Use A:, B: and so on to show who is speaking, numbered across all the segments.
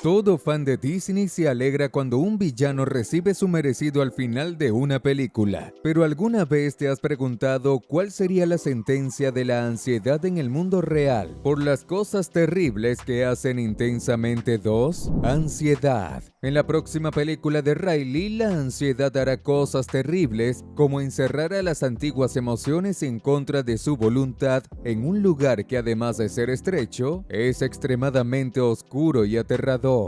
A: Todo fan de Disney se alegra cuando un villano recibe su merecido al final de una película. Pero ¿alguna vez te has preguntado cuál sería la sentencia de la ansiedad en el mundo real por las cosas terribles que hacen Intensamente 2? Ansiedad. En la próxima película de Riley, la ansiedad hará cosas terribles como encerrar a las antiguas emociones en contra de su voluntad en un lugar que, además de ser estrecho, es extremadamente oscuro y aterrador.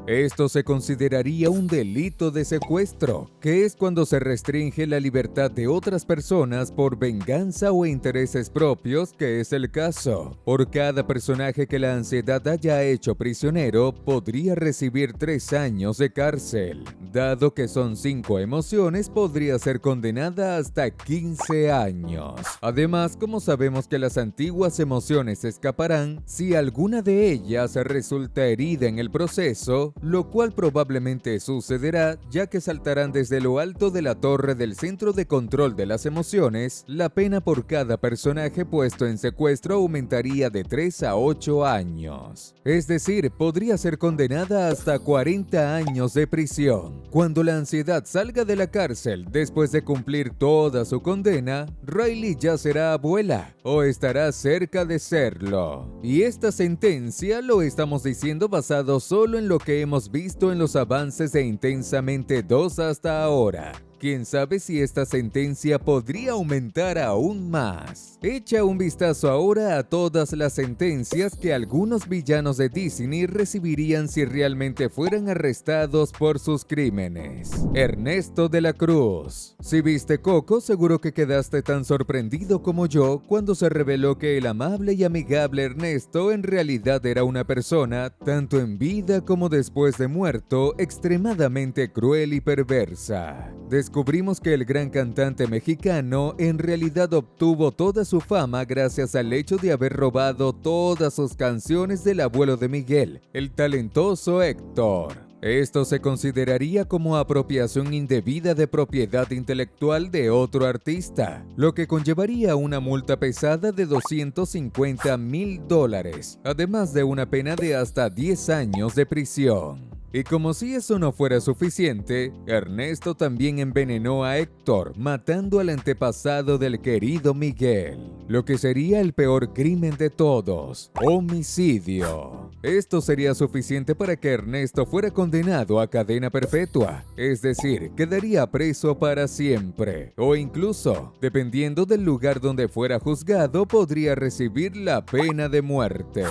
A: Esto se consideraría un delito de secuestro, que es cuando se restringe la libertad de otras personas por venganza o intereses propios, que es el caso. Por cada personaje que la ansiedad haya hecho prisionero, podría recibir 3 años de cárcel. Dado que son 5 emociones, podría ser condenada hasta 15 años. Además, como sabemos que las antiguas emociones escaparán, si alguna de ellas resulta herida en el proceso, lo cual probablemente sucederá ya que saltarán desde lo alto de la torre del centro de control de las emociones, la pena por cada personaje puesto en secuestro aumentaría de 3 a 8 años. Es decir, podría ser condenada hasta 40 años de prisión. Cuando la ansiedad salga de la cárcel después de cumplir toda su condena, Riley ya será abuela o estará cerca de serlo. Y esta sentencia lo estamos diciendo basado solo en lo que hemos visto en los avances de Intensamente 2 hasta ahora. Quién sabe si esta sentencia podría aumentar aún más. Echa un vistazo ahora a todas las sentencias que algunos villanos de Disney recibirían si realmente fueran arrestados por sus crímenes. Ernesto de la Cruz. Si viste Coco, seguro que quedaste tan sorprendido como yo cuando se reveló que el amable y amigable Ernesto en realidad era una persona, tanto en vida como después de muerto, extremadamente cruel y perversa. Descubrimos que el gran cantante mexicano en realidad obtuvo toda su fama gracias al hecho de haber robado todas sus canciones del abuelo de Miguel, el talentoso Héctor. Esto se consideraría como apropiación indebida de propiedad intelectual de otro artista, lo que conllevaría una multa pesada de $250,000, además de una pena de hasta 10 años de prisión. Y como si eso no fuera suficiente, Ernesto también envenenó a Héctor, matando al antepasado del querido Miguel, lo que sería el peor crimen de todos: homicidio. Esto sería suficiente para que Ernesto fuera condenado a cadena perpetua, es decir, quedaría preso para siempre, o incluso, dependiendo del lugar donde fuera juzgado, podría recibir la pena de muerte.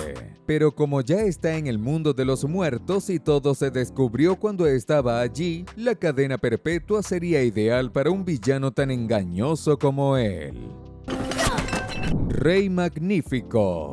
A: Pero como ya está en el mundo de los muertos y todo se descubrió cuando estaba allí, la cadena perpetua sería ideal para un villano tan engañoso como él. Rey Magnífico.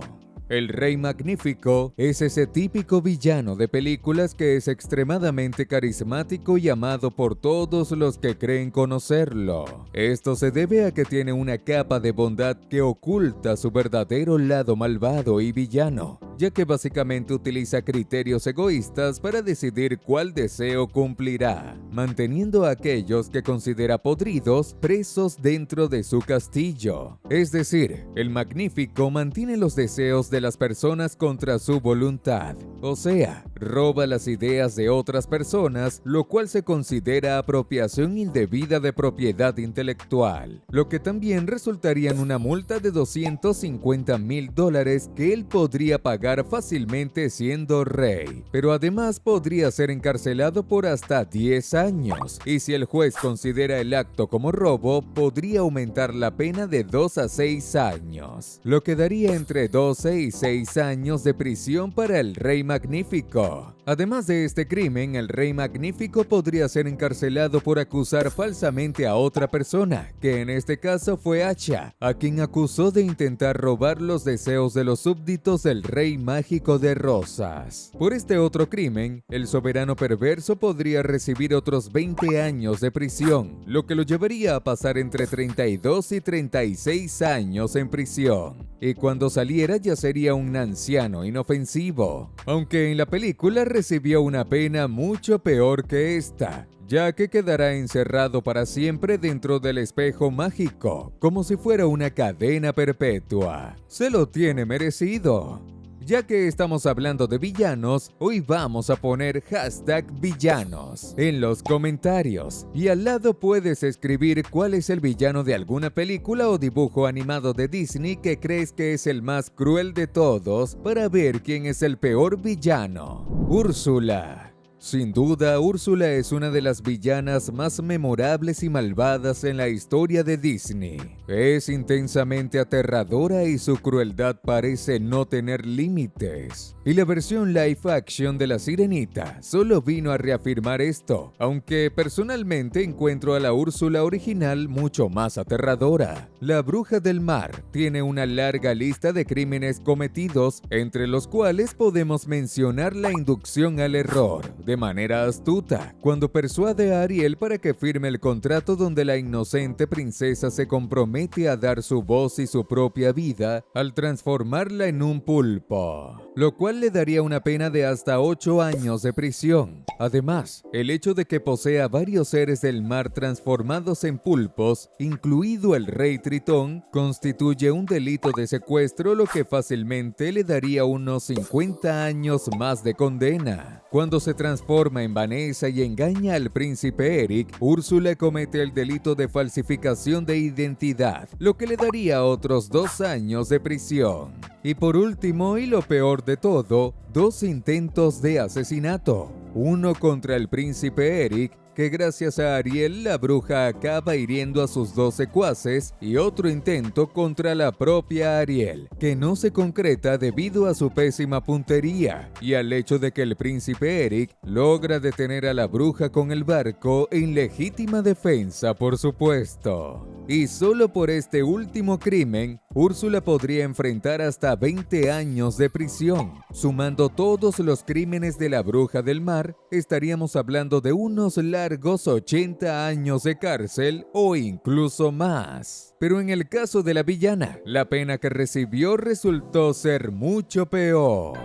A: El Rey Magnífico es ese típico villano de películas que es extremadamente carismático y amado por todos los que creen conocerlo. Esto se debe a que tiene una capa de bondad que oculta su verdadero lado malvado y villano, ya que básicamente utiliza criterios egoístas para decidir cuál deseo cumplirá, manteniendo a aquellos que considera podridos presos dentro de su castillo. Es decir, el Magnífico mantiene los deseos de las personas contra su voluntad, o sea, roba las ideas de otras personas, lo cual se considera apropiación indebida de propiedad intelectual, lo que también resultaría en una multa de $250,000 que él podría pagar fácilmente siendo rey, pero además podría ser encarcelado por hasta 10 años, y si el juez considera el acto como robo, podría aumentar la pena de 2 a 6 años, lo que daría entre 12 y 6 años de prisión para el Rey Magnífico. Además de este crimen, el Rey Magnífico podría ser encarcelado por acusar falsamente a otra persona, que en este caso fue Hacha, a quien acusó de intentar robar los deseos de los súbditos del Rey Mágico de Rosas. Por este otro crimen, el soberano perverso podría recibir otros 20 años de prisión, lo que lo llevaría a pasar entre 32 y 36 años en prisión. Y cuando saliera ya sería un anciano inofensivo, aunque en la película recibió una pena mucho peor que esta, ya que quedará encerrado para siempre dentro del espejo mágico, como si fuera una cadena perpetua. Se lo tiene merecido. Ya que estamos hablando de villanos, hoy vamos a poner #villanos en los comentarios. Y al lado puedes escribir cuál es el villano de alguna película o dibujo animado de Disney que crees que es el más cruel de todos para ver quién es el peor villano. Úrsula. Sin duda, Úrsula es una de las villanas más memorables y malvadas en la historia de Disney. Es intensamente aterradora y su crueldad parece no tener límites. Y la versión live action de La Sirenita solo vino a reafirmar esto, aunque personalmente encuentro a la Úrsula original mucho más aterradora. La Bruja del Mar tiene una larga lista de crímenes cometidos, entre los cuales podemos mencionar la inducción al error, de manera astuta, cuando persuade a Ariel para que firme el contrato donde la inocente princesa se compromete a dar su voz y su propia vida al transformarla en un pulpo, lo cual le daría una pena de hasta 8 años de prisión. Además, el hecho de que posea varios seres del mar transformados en pulpos, incluido el rey Tritón, constituye un delito de secuestro, lo que fácilmente le daría unos 50 años más de condena. Cuando se transforma en Vanessa y engaña al príncipe Eric, Úrsula comete el delito de falsificación de identidad, lo que le daría otros 2 años de prisión. Y por último, y lo peor de todo, 2 intentos de asesinato. Uno contra el príncipe Eric, que gracias a Ariel la bruja acaba hiriendo a sus 2 secuaces, y otro intento contra la propia Ariel, que no se concreta debido a su pésima puntería y al hecho de que el príncipe Eric logra detener a la bruja con el barco en legítima defensa, por supuesto. Y solo por este último crimen, Úrsula podría enfrentar hasta 20 años de prisión. Sumando todos los crímenes de la Bruja del Mar, estaríamos hablando de unos largos 80 años de cárcel o incluso más. Pero en el caso de la villana, la pena que recibió resultó ser mucho peor.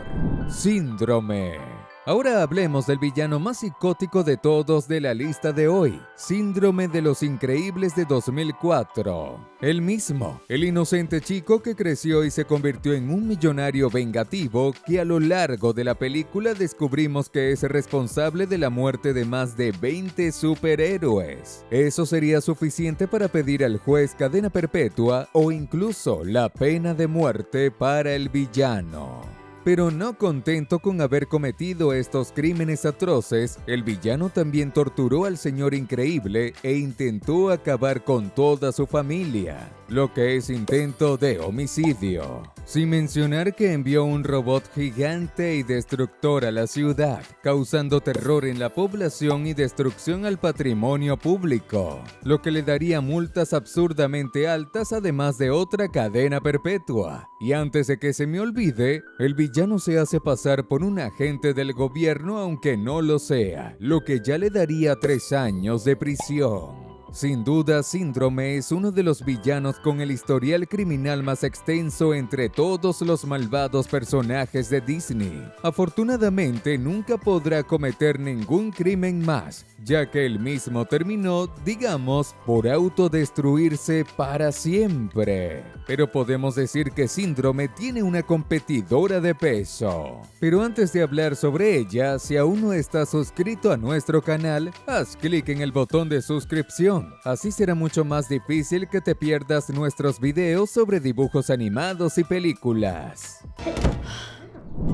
A: Síndrome. Ahora hablemos del villano más psicótico de todos de la lista de hoy, Síndrome de los Increíbles de 2004. El mismo, el inocente chico que creció y se convirtió en un millonario vengativo que a lo largo de la película descubrimos que es responsable de la muerte de más de 20 superhéroes. Eso sería suficiente para pedir al juez cadena perpetua o incluso la pena de muerte para el villano. Pero no contento con haber cometido estos crímenes atroces, el villano también torturó al Señor Increíble e intentó acabar con toda su familia, lo que es intento de homicidio. Sin mencionar que envió un robot gigante y destructor a la ciudad, causando terror en la población y destrucción al patrimonio público, lo que le daría multas absurdamente altas, además de otra cadena perpetua. Y antes de que se me olvide, el villano se hace pasar por un agente del gobierno aunque no lo sea, lo que ya le daría 3 años de prisión. Sin duda, Síndrome es uno de los villanos con el historial criminal más extenso entre todos los malvados personajes de Disney. Afortunadamente, nunca podrá cometer ningún crimen más, ya que él mismo terminó, digamos, por autodestruirse para siempre. Pero podemos decir que Síndrome tiene una competidora de peso. Pero antes de hablar sobre ella, si aún no estás suscrito a nuestro canal, haz clic en el botón de suscripción. Así será mucho más difícil que te pierdas nuestros videos sobre dibujos animados y películas.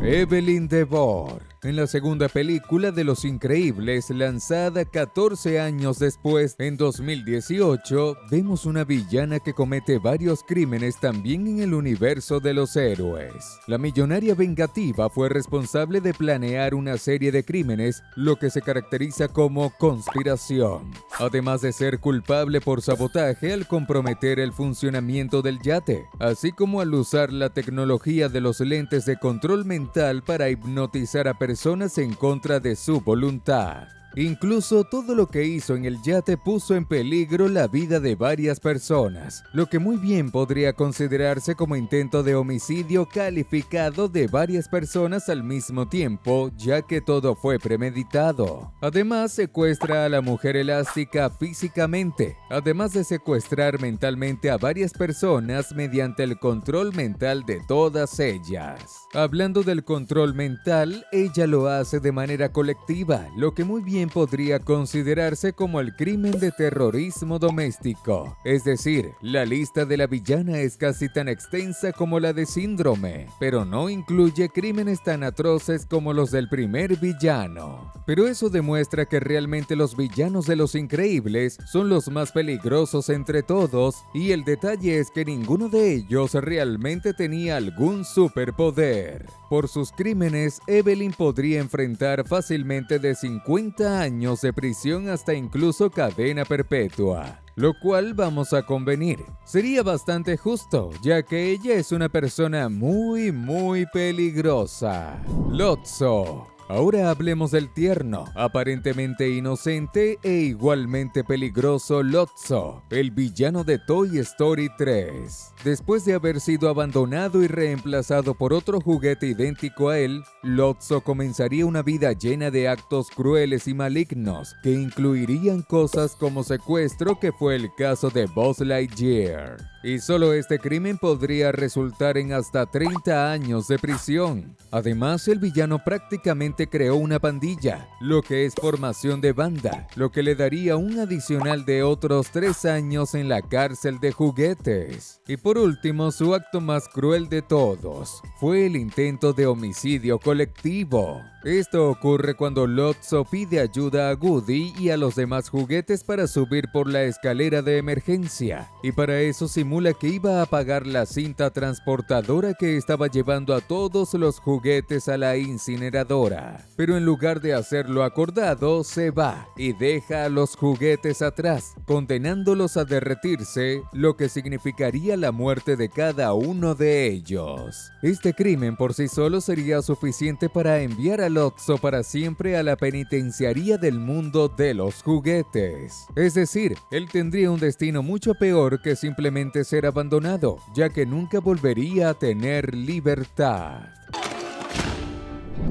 A: Evelyn DeVore. En la segunda película de Los Increíbles, lanzada 14 años después, en 2018, vemos una villana que comete varios crímenes también en el universo de los héroes. La millonaria vengativa fue responsable de planear una serie de crímenes, lo que se caracteriza como conspiración, además de ser culpable por sabotaje al comprometer el funcionamiento del yate, así como al usar la tecnología de los lentes de control mental para hipnotizar a personas en contra de su voluntad. Incluso todo lo que hizo en el yate puso en peligro la vida de varias personas, lo que muy bien podría considerarse como intento de homicidio calificado de varias personas al mismo tiempo, ya que todo fue premeditado. Además, secuestra a la mujer elástica físicamente, además de secuestrar mentalmente a varias personas mediante el control mental de todas ellas. Hablando del control mental, ella lo hace de manera colectiva, lo que muy bien podría considerarse como el crimen de terrorismo doméstico. Es decir, la lista de la villana es casi tan extensa como la de Síndrome, pero no incluye crímenes tan atroces como los del primer villano. Pero eso demuestra que realmente los villanos de Los Increíbles son los más peligrosos entre todos, y el detalle es que ninguno de ellos realmente tenía algún superpoder. Por sus crímenes, Evelyn podría enfrentar fácilmente de 50 años de prisión hasta incluso cadena perpetua. Lo cual, vamos a convenir, sería bastante justo, ya que ella es una persona muy peligrosa. Lotso. Ahora hablemos del tierno, aparentemente inocente e igualmente peligroso Lotso, el villano de Toy Story 3. Después de haber sido abandonado y reemplazado por otro juguete idéntico a él, Lotso comenzaría una vida llena de actos crueles y malignos, que incluirían cosas como secuestro, que fue el caso de Buzz Lightyear. Y solo este crimen podría resultar en hasta 30 años de prisión. Además, el villano prácticamente creó una pandilla, lo que es formación de banda, lo que le daría un adicional de otros 3 años en la cárcel de juguetes. Y por último, su acto más cruel de todos fue el intento de homicidio colectivo. Esto ocurre cuando Lotso pide ayuda a Woody y a los demás juguetes para subir por la escalera de emergencia, y para eso simula que iba a apagar la cinta transportadora que estaba llevando a todos los juguetes a la incineradora. Pero en lugar de hacer lo acordado, se va y deja a los juguetes atrás, condenándolos a derretirse, lo que significaría la muerte de cada uno de ellos. Este crimen por sí solo sería suficiente para enviar a Lotso para siempre a la penitenciaría del mundo de los juguetes. Es decir, él tendría un destino mucho peor que simplemente ser abandonado, ya que nunca volvería a tener libertad.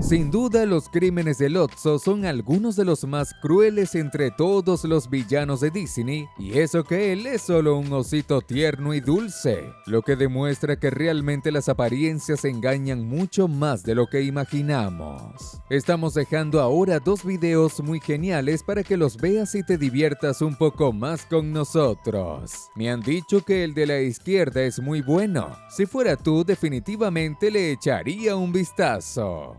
A: Sin duda, los crímenes de Lotso son algunos de los más crueles entre todos los villanos de Disney, y eso que él es solo un osito tierno y dulce, lo que demuestra que realmente las apariencias engañan mucho más de lo que imaginamos. Estamos dejando ahora 2 videos muy geniales para que los veas y te diviertas un poco más con nosotros. Me han dicho que el de la izquierda es muy bueno. Si fuera tú, definitivamente le echaría un vistazo.